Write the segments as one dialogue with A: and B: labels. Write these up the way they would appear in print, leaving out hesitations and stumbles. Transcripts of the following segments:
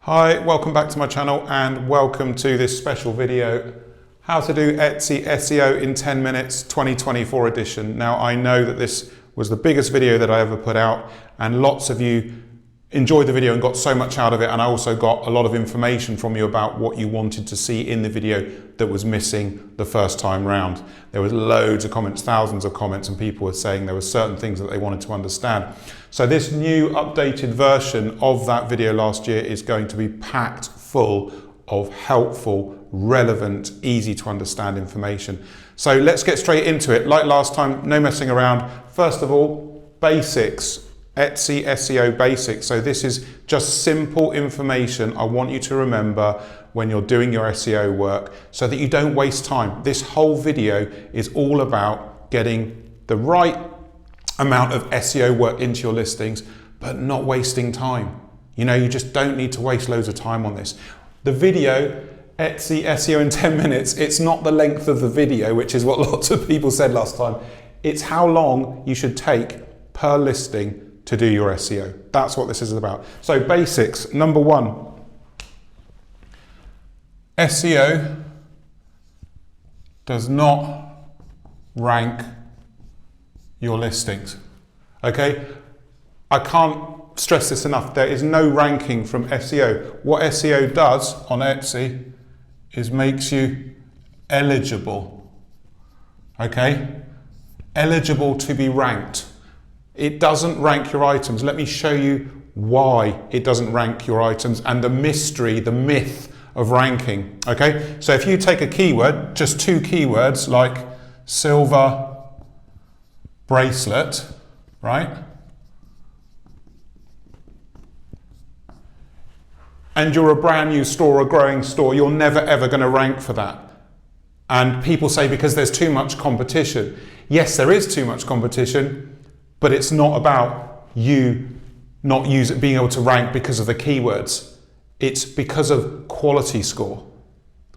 A: Hi, welcome back to my channel and welcome to this special video, how to do Etsy SEO in 10 minutes 2024 edition. Now I know that this was the biggest video that I ever put out and lots of you enjoyed the video and got so much out of it, and I also got a lot of information from you about what you wanted to see in the video that was missing the first time round. There was loads of comments, thousands of comments, and people were saying there were certain things that they wanted to understand. So this new updated version of that video last year is going to be packed full of helpful, relevant, easy to understand information. So let's get straight into it. Like last time, no messing around. First of all, basics. Etsy SEO basics. So this is just simple information I want you to remember when you're doing your SEO work so that you don't waste time. This whole video is all about getting the right amount of SEO work into your listings, but not wasting time. You know, you just don't need to waste loads of time on this. The video, Etsy SEO in 10 minutes, it's not the length of the video, which is what lots of people said last time. It's how long you should take per listing to do your SEO. That's what this is about. So basics, number one, SEO does not rank your listings, okay? I can't stress this enough. There is no ranking from SEO. What SEO does on Etsy is makes you eligible, okay? Eligible to be ranked. It doesn't rank your items. Let me show you why it doesn't rank your items and the mystery, the myth of ranking, okay? So if you take a keyword, just two keywords like silver bracelet, right? And you're a brand new store, a growing store, you're never ever gonna rank for that. And people say because there's too much competition. Yes, there is too much competition, but it's not about you not being able to rank because of the keywords. It's because of quality score.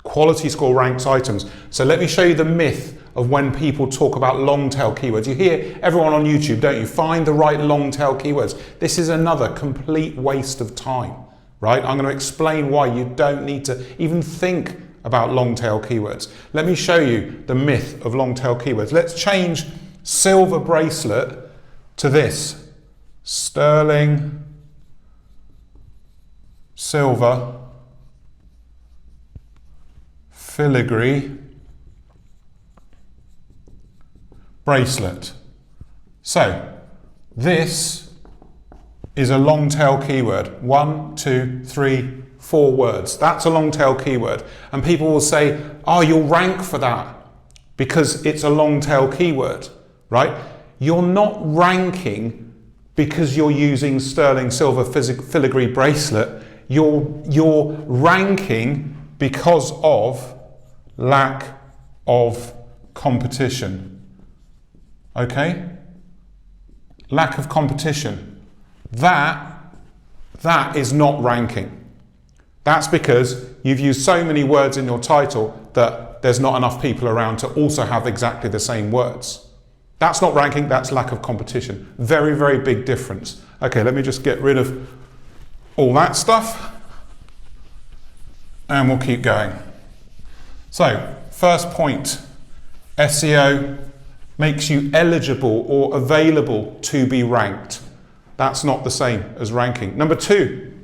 A: Quality score ranks items. So let me show you the myth of when people talk about long tail keywords. You hear everyone on YouTube, don't you? Find the right long tail keywords. This is another complete waste of time, right? I'm going to explain why you don't need to even think about long tail keywords. Let me show you the myth of long tail keywords. Let's change silver bracelet to this, sterling silver filigree bracelet. So this is a long tail keyword. 1, 2, 3, 4 words. That's a long tail keyword. And people will say, oh, you'll rank for that because it's a long tail keyword, right? You're not ranking because you're using sterling silver filigree bracelet. You're ranking because of lack of competition. Okay? Lack of competition. That is not ranking. That's because you've used so many words in your title that there's not enough people around to also have exactly the same words. That's not ranking, that's lack of competition. Very, very big difference. Okay, let me just get rid of all that stuff and we'll keep going. So, first point, SEO makes you eligible or available to be ranked. That's not the same as ranking. Number two,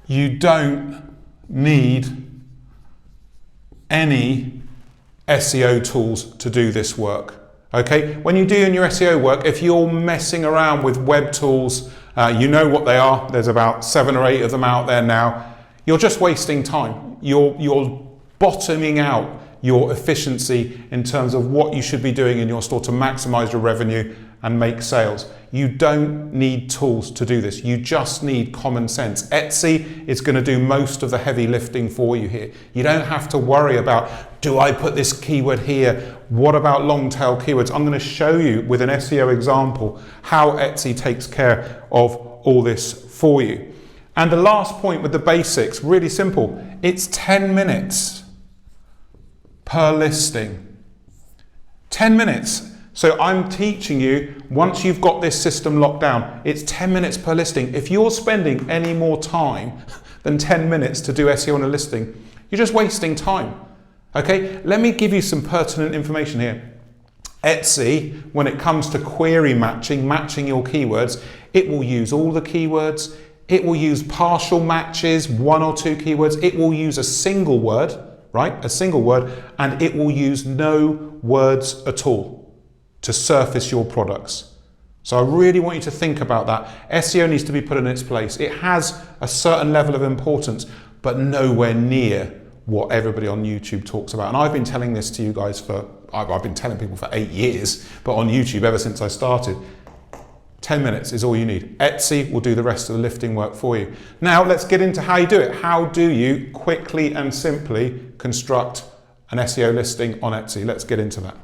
A: you don't need any SEO tools to do this work, okay? When you're doing your SEO work, if you're messing around with web tools, you know what they are, there's about 7 or 8 of them out there now, you're just wasting time. You're bottoming out your efficiency in terms of what you should be doing in your store to maximize your revenue and make sales. You don't need tools to do this. You just need common sense. Etsy is going to do most of the heavy lifting for you here. You don't have to worry about, do I put this keyword here? What about long tail keywords? I'm going to show you with an SEO example how Etsy takes care of all this for you. And the last point with the basics, really simple. It's 10 minutes per listing. 10 minutes. So I'm teaching you, once you've got this system locked down, it's 10 minutes per listing. If you're spending any more time than 10 minutes to do SEO on a listing, you're just wasting time. Okay, let me give you some pertinent information here. Etsy, when it comes to query matching your keywords, it will use all the keywords, it will use partial matches, 1 or 2 keywords, it will use a single word, right? A single word, and it will use no words at all to surface your products. So I really want you to think about that. SEO needs to be put in its place. It has a certain level of importance, but nowhere near what everybody on YouTube talks about. And I've been telling this to you guys I've been telling people for 8 years, but on YouTube ever since I started. 10 minutes is all you need. Etsy will do the rest of the lifting work for you. Now let's get into how you do it. How do you quickly and simply construct an SEO listing on Etsy? Let's get into that.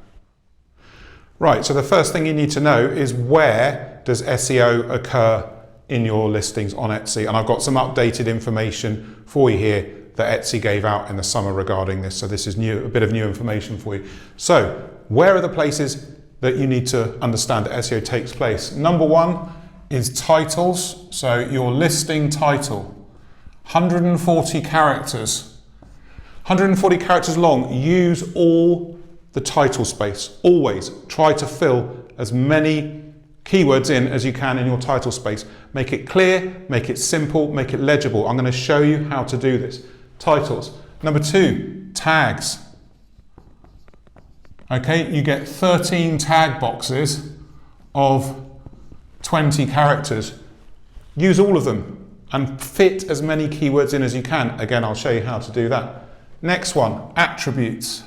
A: Right, so the first thing you need to know is, where does SEO occur in your listings on Etsy? And I've got some updated information for you here that Etsy gave out in the summer regarding this. So this is new, a bit of new information for you. So where are the places that you need to understand that SEO takes place? Number 1 is titles. So your listing title, 140 characters. 140 characters long. Use all the title space. Always try to fill as many keywords in as you can in your title space. Make it clear, make it simple, make it legible. I'm going to show you how to do this. Titles. Number 2, tags. Okay, you get 13 tag boxes of 20 characters. Use all of them and fit as many keywords in as you can. Again, I'll show you how to do that. Next one, attributes.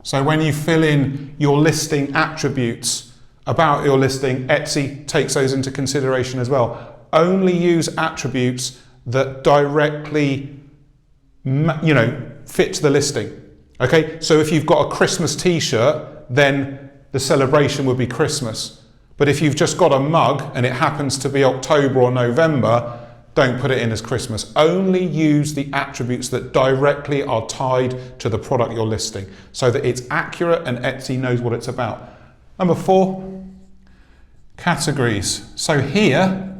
A: So when you fill in your listing attributes about your listing, Etsy takes those into consideration as well. Only use attributes that directly, fit to the listing. Okay, so if you've got a Christmas t-shirt, then the celebration would be Christmas. But if you've just got a mug and it happens to be October or November, don't put it in as Christmas. Only use the attributes that directly are tied to the product you're listing, so that it's accurate and Etsy knows what it's about. Number 4, categories. So here,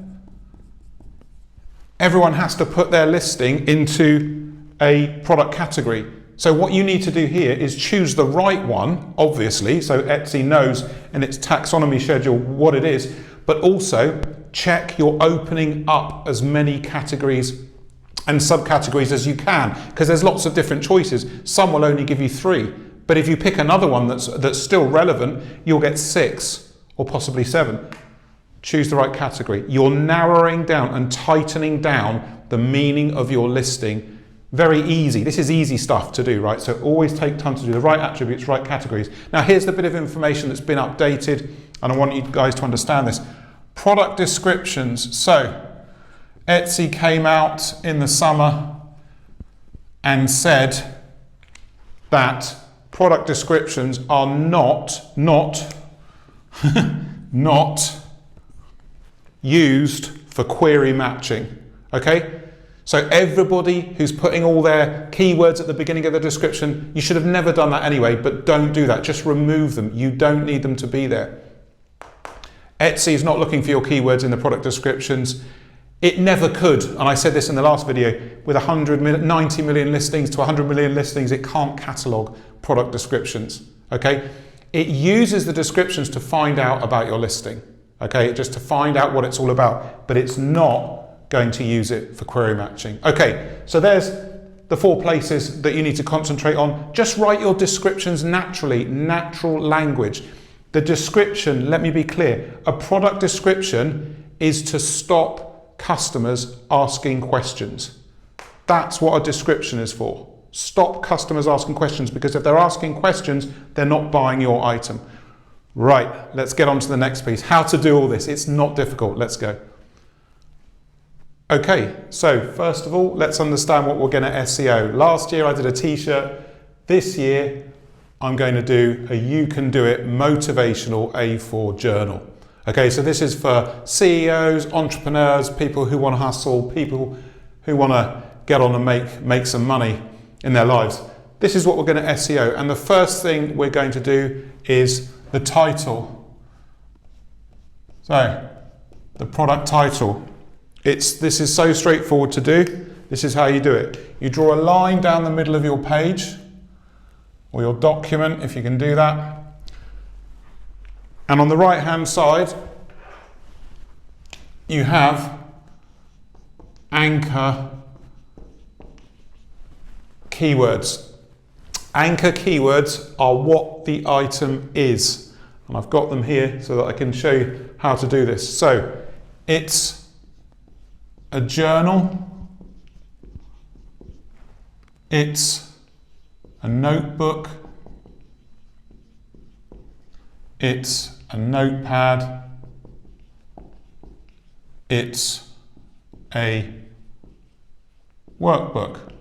A: everyone has to put their listing into a product category. So what you need to do here is choose the right one, obviously, so Etsy knows in its taxonomy schedule what it is, but also check you're opening up as many categories and subcategories as you can, because there's lots of different choices. Some will only give you 3, but if you pick another one that's still relevant, you'll get 6 or possibly 7. Choose the right category. You're narrowing down and tightening down the meaning of your listing. Very easy. This is easy stuff to do, right? So always take time to do the right attributes, right categories. Now here's the bit of information that's been updated, and I want you guys to understand this. Product descriptions. So Etsy came out in the summer and said that product descriptions are not used for query matching. Okay? So everybody who's putting all their keywords at the beginning of the description, you should have never done that anyway, but don't do that. Just remove them. You don't need them to be there. Etsy is not looking for your keywords in the product descriptions. It never could, and I said this in the last video, with 90 million listings to 100 million listings, it can't catalog product descriptions, okay? It uses the descriptions to find out about your listing, okay? Just to find out what it's all about, but it's not going to use it for query matching. Okay, so there's the 4 places that you need to concentrate on. Just write your descriptions naturally, natural language. The description, let me be clear, a product description is to stop customers asking questions. That's what a description is for. Stop customers asking questions, because if they're asking questions, they're not buying your item. Right, let's get on to the next piece. How to do all this. It's not difficult. Let's go. Okay, so first of all, let's understand what we're going to SEO. Last year I did a t-shirt. This year I'm going to do a You Can Do It motivational A4 journal. Okay, so this is for CEOs, entrepreneurs, people who want to hustle, people who want to get on and make some money in their lives. this is what we're going to SEO. And the first thing we're going to do is the title. So, the product title. This is so straightforward to do. This is how you do it. You draw a line down the middle of your page, or your document, if you can do that. And on the right-hand side, you have anchor keywords. Anchor keywords are what the item is. And I've got them here so that I can show you how to do this. So, it's a journal, it's a notebook, it's a notepad, it's a workbook.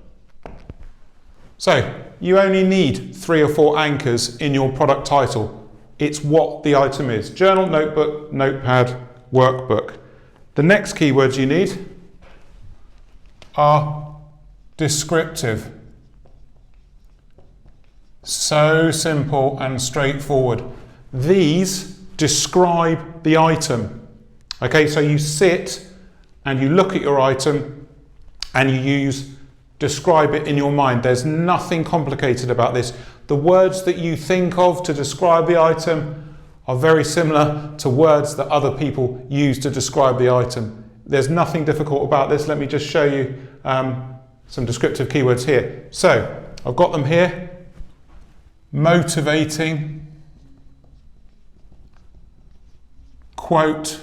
A: So, you only need 3 or 4 anchors in your product title. It's what the item is. Journal, notebook, notepad, workbook. The next keywords you need are descriptive. So simple and straightforward. These describe the item. Okay, so you sit and you look at your item and you describe it in your mind. There's nothing complicated about this. The words that you think of to describe the item are very similar to words that other people use to describe the item. There's nothing difficult about this. Let me just show you some descriptive keywords here. So, I've got them here. Motivating, quote.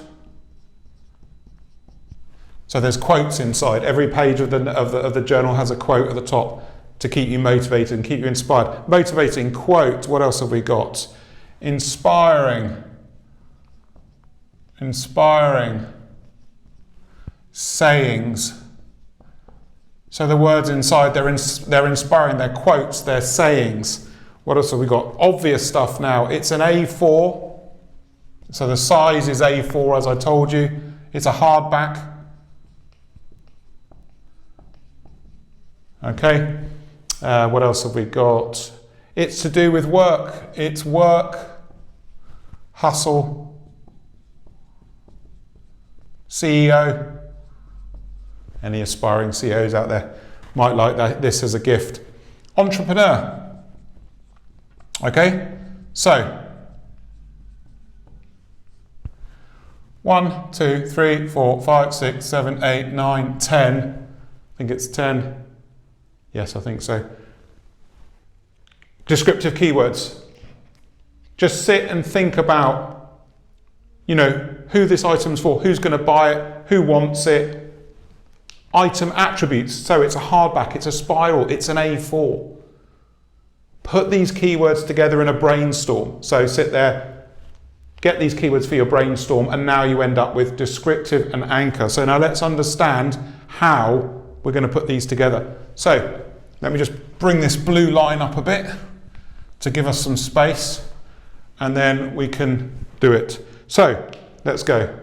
A: So there's quotes inside. Every page of the journal has a quote at the top to keep you motivated and keep you inspired. Motivating, quote. What else have we got? Inspiring. Inspiring. Sayings. So the words inside, they're inspiring, they're quotes, they're sayings. What else have we got? Obvious stuff now. It's an A4. So the size is A4, as I told you. It's a hardback. Okay. What else have we got? It's to do with work. It's work, hustle, CEO. Any aspiring CEOs out there might like this as a gift. Entrepreneur. Okay, so 1, 2, 3, 4, 5, 6, 7, 8, 9, 10. I think it's 10. Yes, I think so. Descriptive keywords. Just sit and think about, who this item's for, who's going to buy it, who wants it. Item attributes. So it's a hardback, it's a spiral, it's an A4. Put these keywords together in a brainstorm. So sit there, get these keywords for your brainstorm, and now you end up with descriptive and anchor. So now let's understand how we're going to put these together. So let me just bring this blue line up a bit to give us some space, and then we can do it. So let's go.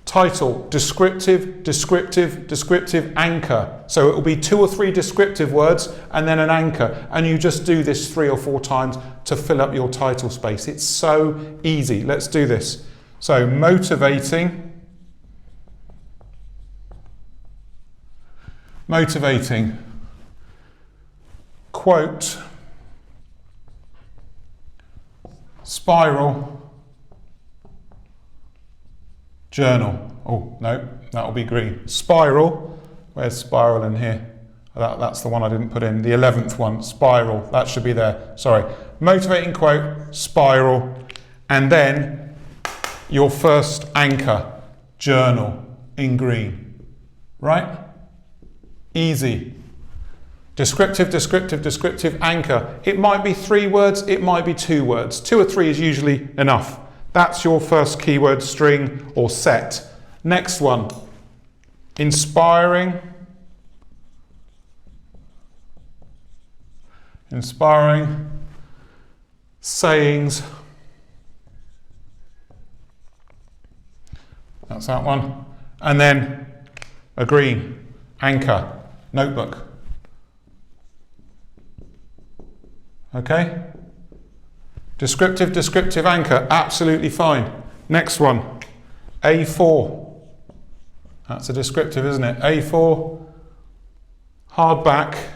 A: Title, descriptive, descriptive, descriptive, anchor. So it will be 2 or 3 descriptive words and then an anchor. And you just do this 3 or 4 times to fill up your title space. It's so easy. Let's do this. So motivating. Motivating. Quote. Spiral. Journal. Oh, no, that'll be green. Spiral. Where's spiral in here? That's the one I didn't put in. The 11th one, spiral. That should be there. Sorry. Motivating quote, spiral. And then your first anchor, journal, in green. Right? Easy. Descriptive, descriptive, descriptive, anchor. It might be 3 words, it might be 2 words. 2 or 3 is usually enough. That's your first keyword string or set. Next one, inspiring. Inspiring. Sayings. That's that one. And then a green, anchor, notebook. Okay? Descriptive, descriptive anchor, absolutely fine. Next one, A4. That's a descriptive, isn't it? A4, hardback,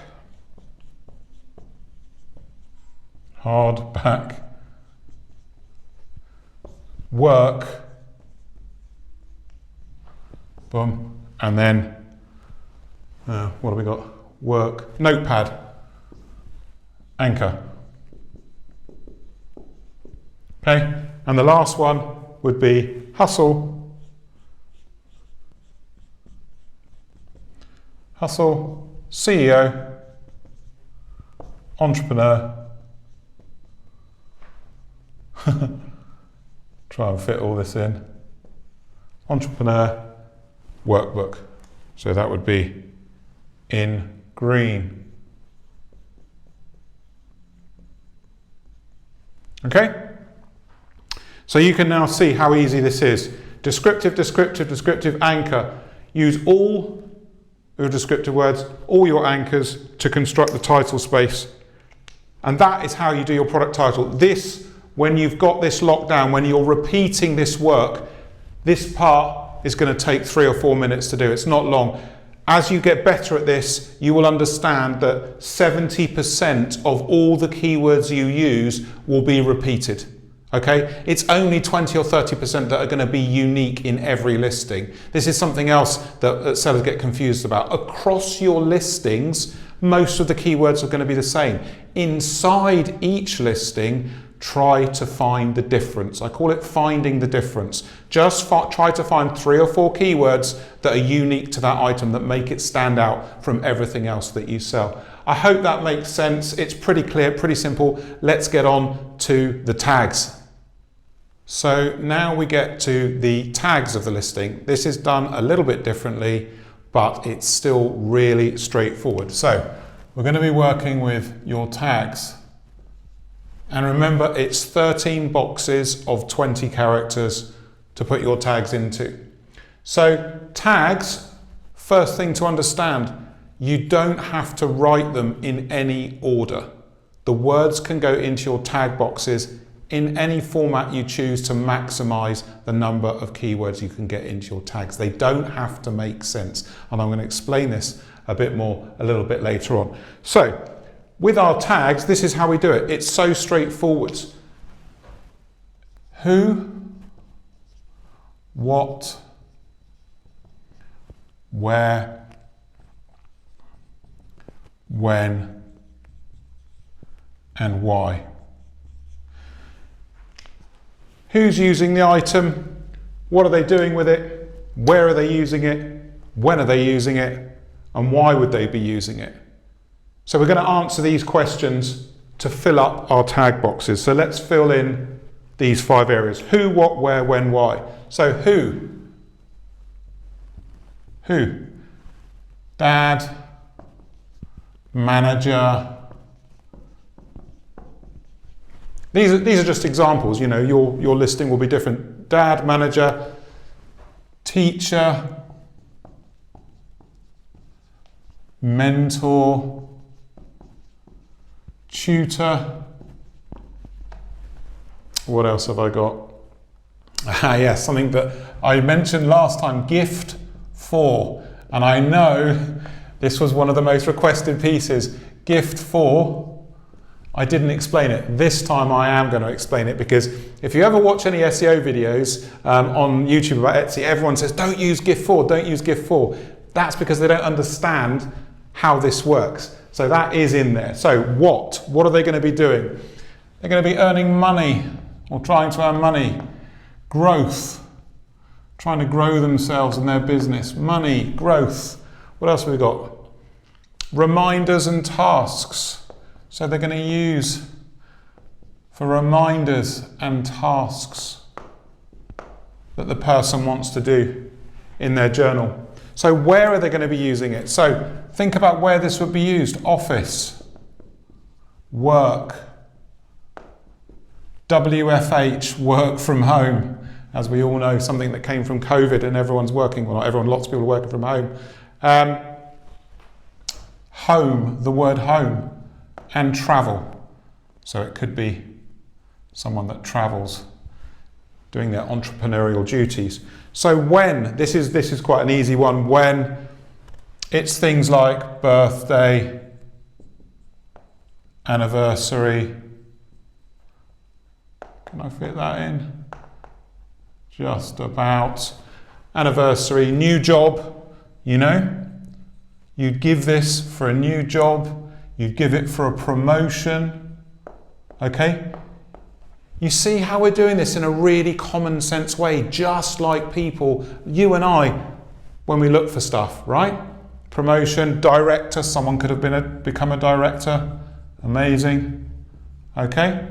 A: hardback, work, boom, and then, what have we got? Work, notepad, anchor. Okay, and the last one would be hustle, hustle, CEO, entrepreneur. Try and fit all this in. Entrepreneur, workbook. So that would be in green. Okay? So you can now see how easy this is. Descriptive, descriptive, descriptive, anchor. Use all your descriptive words, all your anchors to construct the title space. And that is how you do your product title. This, when you've got this locked down, when you're repeating this work, this part is going to take 3 or 4 minutes to do. It's not long. As you get better at this, you will understand that 70% of all the keywords you use will be repeated. Okay, it's only 20 or 30% that are going to be unique in every listing. This is something else that sellers get confused about. Across your listings, most of the keywords are going to be the same. Inside each listing, try to find the difference. I call it finding the difference. Just try to find 3 or 4 keywords that are unique to that item, that make it stand out from everything else that you sell. I hope that makes sense. It's pretty clear, pretty simple. Let's get on to the tags. So now we get to the tags of the listing. This is done a little bit differently, but it's still really straightforward. So we're going to be working with your tags. And remember, it's 13 boxes of 20 characters to put your tags into. So tags, first thing to understand, you don't have to write them in any order. The words can go into your tag boxes in any format you choose to maximize the number of keywords you can get into your tags. They don't have to make sense. And I'm going to explain this a bit more a little bit later on. So with our tags, this is how we do it. It's so straightforward. Who, what, where, when, and why. Who's using the item? What are they doing with it? Where are they using it? When are they using it? And why would they be using it? So we're going to answer these questions to fill up our tag boxes. So let's fill in these 5 areas. Who, what, where, when, why. So who? Who? Dad, manager. These are just examples. You know, your listing will be different. Dad, manager, teacher, mentor, tutor. What else have I got? Yes, something that I mentioned last time, gift for. And I know this was one of the most requested pieces. Gift for. I didn't explain it. This time I am going to explain it, because if you ever watch any SEO videos on YouTube about Etsy, everyone says, don't use gift for, don't use gift for. That's because they don't understand how this works. So that is in there. So what are they going to be doing? They're going to be earning money, or trying to earn money. Growth, trying to grow themselves and their business. Money, growth. What else have we got? Reminders and tasks. So they're going to use for reminders and tasks that the person wants to do in their journal. So where are they going to be using it? So think about where this would be used. Office, work, WFH, work from home. As we all know, something that came from COVID and everyone's working, well not everyone, lots of people are working from home. Home, the word home, and travel. So it could be someone that travels, doing their entrepreneurial duties. So when, this is quite an easy one, when it's things like birthday, anniversary. Can I fit that in? Just about. Anniversary, new job, you know. You'd give this for a new job. You'd give it for a promotion. Okay? You see how we're doing this in a really common sense way, just like people, you and I, when we look for stuff, right? Promotion, director, someone could have become a director. Amazing. Okay?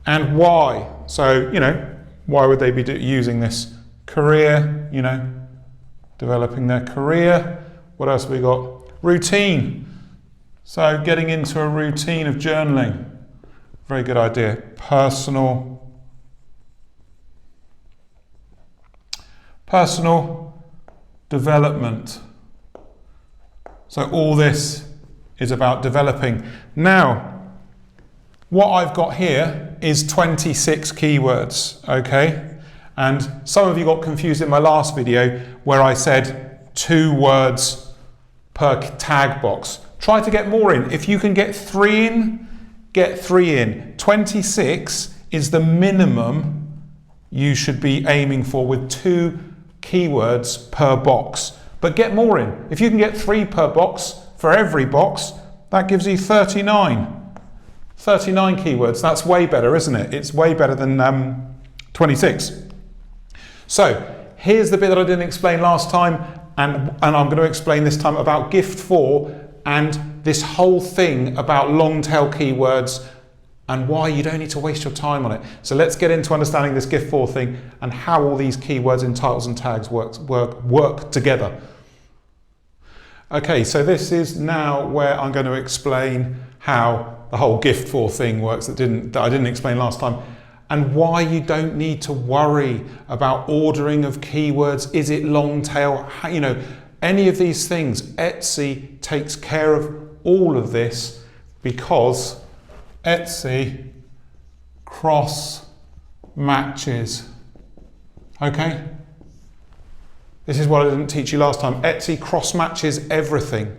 A: And why? So, you know, why would they be using this? Career, you know, developing their career. What else have we got? Routine. So getting into a routine of journaling. Very good idea. Personal development. So all this is about developing. Now, what I've got here is 26 keywords, okay? And some of you got confused in my last video where I said 2 words per tag box. Try to get more in. If you can get 3 in, get 3 in. 26 is the minimum you should be aiming for with 2 keywords per box. But get more in. If you can get 3 per box for every box, that gives you 39. 39 keywords. That's way better, isn't it? It's way better than 26. So here's the bit that I didn't explain last time, and I'm going to explain this time about gift 4 and this whole thing about long tail keywords and why you don't need to waste your time on it. So let's get into understanding this gift 4 thing and how all these keywords in titles and tags work together. Okay, so this is now where I'm going to explain how the whole gift 4 thing works that I didn't explain last time, and why you don't need to worry about ordering of keywords. Is it long tail? You know, any of these things. Etsy takes care of all of this because Etsy cross matches. Okay? This is what I didn't teach you last time. Etsy cross matches everything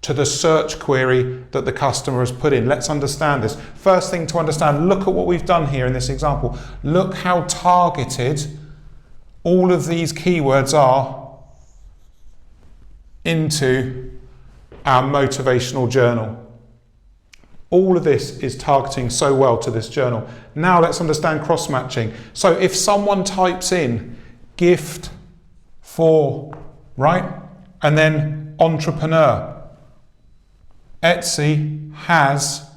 A: to the search query that the customer has put in. Let's understand this. First thing to understand, look at what we've done here in this example. Look how targeted all of these keywords are into our motivational journal. All of this is targeting so well to this journal. Now let's understand cross-matching. So if someone types in gift 4, right? And then entrepreneur, Etsy has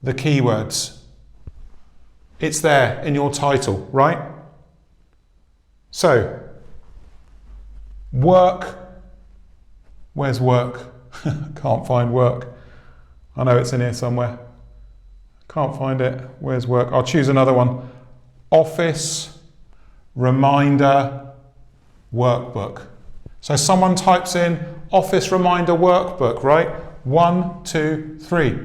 A: the keywords. It's there in your title, right? So, work. Where's work? Can't find work. I know it's in here somewhere. Can't find it. Where's work? I'll choose another one. Office, reminder, workbook. So someone types in office reminder workbook, right? 1, 2, 3,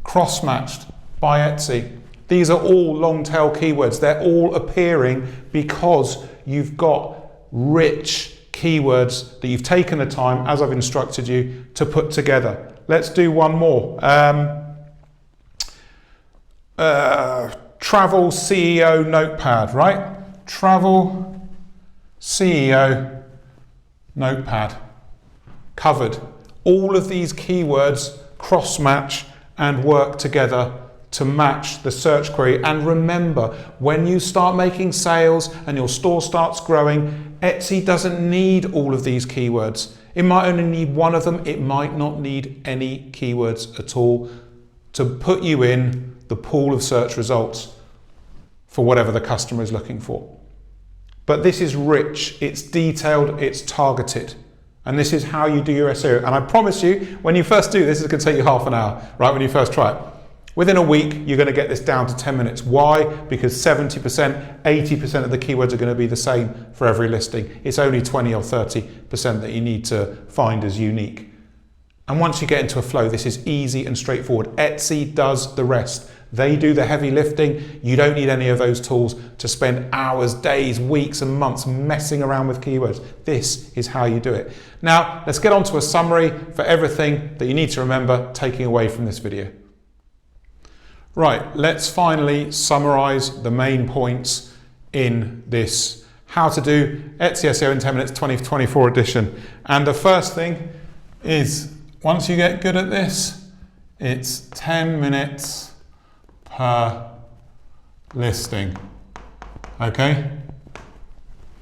A: cross-matched by Etsy. These are all long tail keywords. They're all appearing because you've got rich keywords that you've taken the time, as I've instructed you, to put together. Let's do one more. Travel CEO notepad, right? Travel CEO notepad. Covered. All of these keywords cross-match and work together to match the search query. And remember, when you start making sales and your store starts growing, Etsy doesn't need all of these keywords. It might only need one of them. It might not need any keywords at all to put you in the pool of search results for whatever the customer is looking for. But this is rich, it's detailed, it's targeted. And this is how you do your SEO. And I promise you, when you first do this, it's going to take you half an hour, right, when you first try it. Within a week, you're going to get this down to 10 minutes. Why? Because 70%, 80% of the keywords are going to be the same for every listing. It's only 20 or 30% that you need to find as unique. And once you get into a flow, this is easy and straightforward. Etsy does the rest. They do the heavy lifting. You don't need any of those tools to spend hours, days, weeks and months messing around with keywords. This is how you do it. Now, let's get on to a summary for everything that you need to remember taking away from this video. Right, let's finally summarize the main points in this How to Do Etsy SEO in 10 Minutes 2024 edition. And the first thing is, once you get good at this, it's 10 minutes per listing, okay?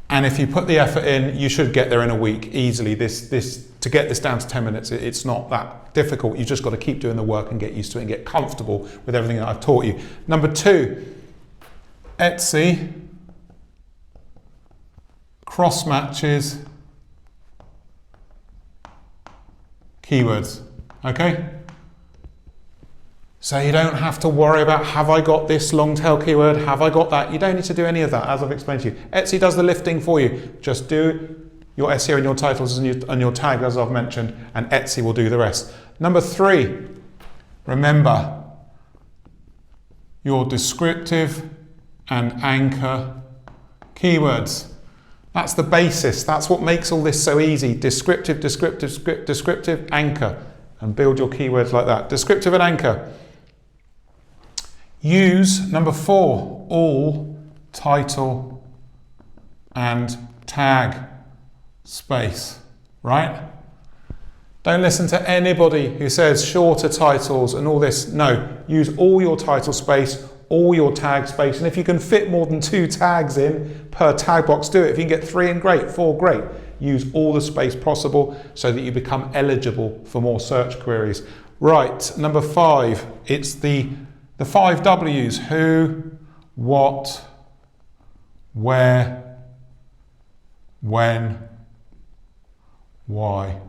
A: And if you put the effort in, you should get there in a week easily. To get this down to 10 minutes, it's not that difficult. You just got to keep doing the work and get used to it and get comfortable with everything that I've taught you. Number 2, Etsy cross matches keywords, okay? So you don't have to worry about, have I got this long tail keyword? Have I got that? You don't need to do any of that, as I've explained to you. Etsy does the lifting for you. Just do your SEO and your titles and your tags, as I've mentioned, and Etsy will do the rest. Number 3, remember your descriptive and anchor keywords. That's the basis. That's what makes all this so easy. Descriptive, anchor, and build your keywords like that. Descriptive and anchor. Use, number 4, all title and tag space, right? Don't listen to anybody who says shorter titles and all this. No, use all your title space, all your tag space, and if you can fit more than 2 tags in per tag box, do it. If you can get 3 in, great. 4, great. Use all the space possible so that you become eligible for more search queries. Right, number 5, it's the 5 W's: who, what, where, when, why.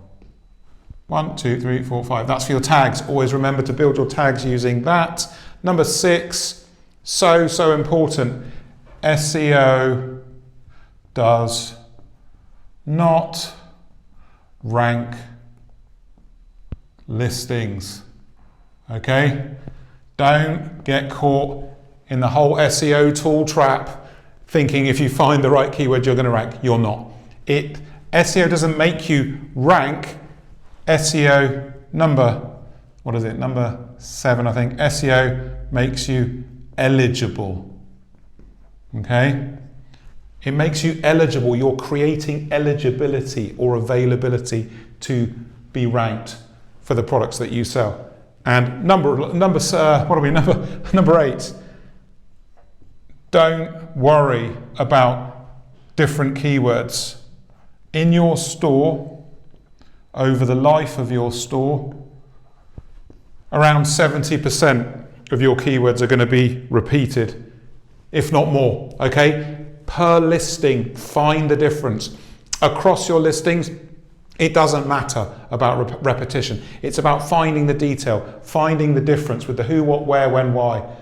A: 1, 2, 3, 4, 5. That's for your tags. Always remember to build your tags using that. Number 6, so important. SEO does not rank listings. Okay? Don't get caught in the whole SEO tool trap thinking if you find the right keyword you're going to rank. You're not. SEO doesn't make you rank. SEO number 7, I think. SEO makes you eligible. Okay? It makes you eligible. You're creating eligibility or availability to be ranked for the products that you sell. And number 8. Don't worry about different keywords in your store. Over the life of your store, around 70% of your keywords are going to be repeated, if not more, okay? Per listing, find the difference. Across your listings, it doesn't matter about repetition. It's about finding the detail, finding the difference with the who, what, where, when, why,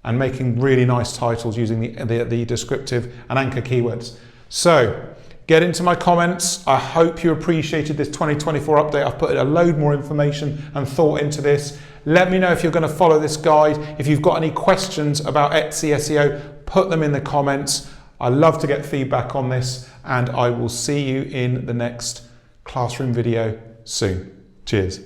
A: and making really nice titles using the descriptive and anchor keywords. So, get into my comments. I hope you appreciated this 2024 update. I've put a load more information and thought into this. Let me know if you're going to follow this guide. If you've got any questions about Etsy SEO, put them in the comments. I love to get feedback on this, and I will see you in the next classroom video soon. Cheers.